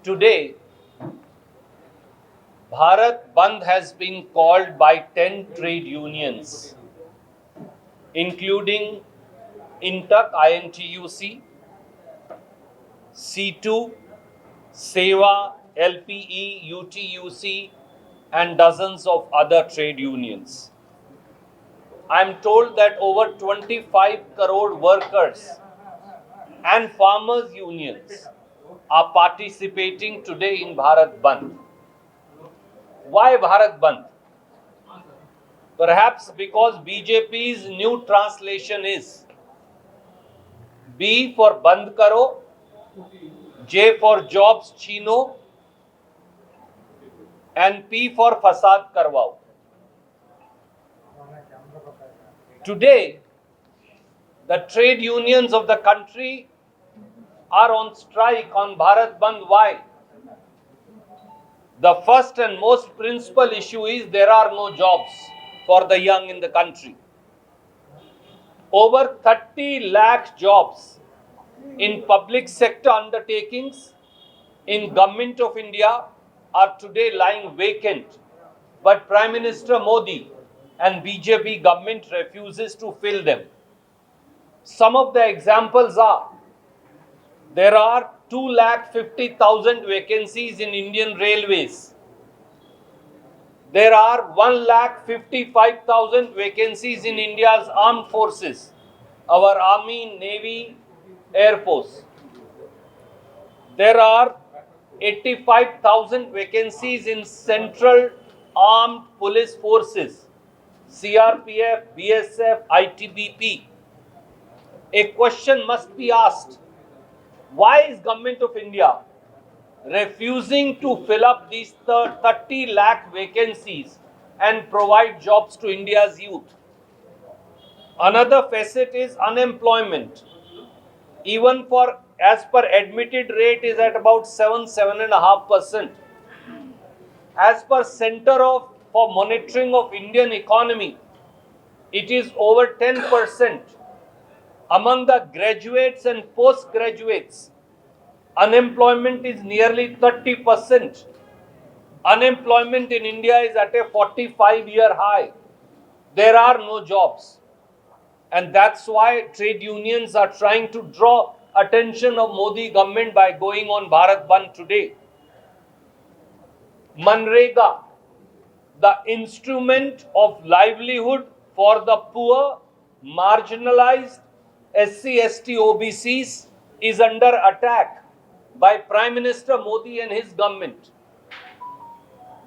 Today, Bharat Bandh has been called by 10 trade unions, including Intuc, INTUC, C2, SEWA, LPE, UTUC, and dozens of other trade unions. I am told that over 25 crore workers and farmers' unions are participating today in Bharat Bandh. Why Bharat Bandh? Perhaps because BJP's new translation is B for Bandh Karo, J for Jobs Chino, and P for Fasad Karwao. Today, the trade unions of the country are on strike on Bharat Bandh. Why? The first and most principal issue is there are no jobs for the young in the country. Over 30 lakh jobs in public sector undertakings in Government of India are today lying vacant, but Prime Minister Modi and BJP government refuses to fill them. Some of the examples are: there are 2,50,000 vacancies in Indian Railways. There are 1,55,000 vacancies in India's armed forces, our Army, Navy, Air Force. There are 85,000 vacancies in Central Armed Police Forces, CRPF, BSF, ITBP. A question must be asked: why is Government of India refusing to fill up these 30 lakh vacancies and provide jobs to India's youth? Another facet is unemployment. Even for, as per admitted rate, is at about 7.5%. As per Center for Monitoring of Indian Economy, it is over 10%. Among the graduates and postgraduates, unemployment is nearly 30%. Unemployment in India is at a 45-year high. There are no jobs. And that's why trade unions are trying to draw attention of Modi government by going on Bharat Bandh today. Manrega, the instrument of livelihood for the poor, marginalized, SC, ST, OBCs, is under attack by Prime Minister Modi and his government.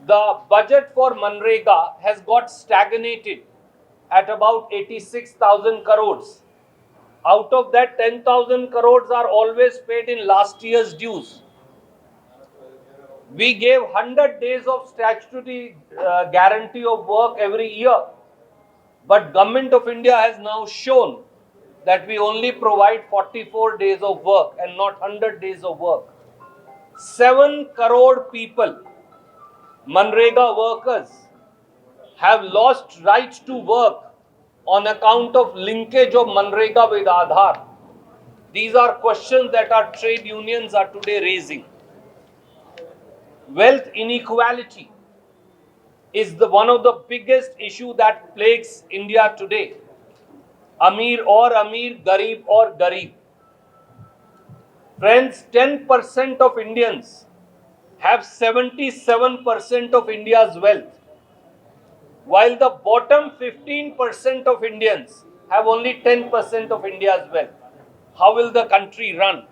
The budget for Manrega has got stagnated at about 86,000 crores. Out of that, 10,000 crores are always paid in last year's dues. We gave 100 days of statutory guarantee of work every year. But Government of India has now shown that we only provide 44 days of work and not 100 days of work. 7 crore people, Manrega workers, have lost right to work on account of linkage of Manrega with Aadhaar. These are questions that our trade unions are today raising. Wealth inequality is one of the biggest issues that plagues India today. Amir or Amir, Garib or Garib. Friends, 10% of Indians have 77% of India's wealth, while the bottom 15% of Indians have only 10% of India's wealth. How will the country run?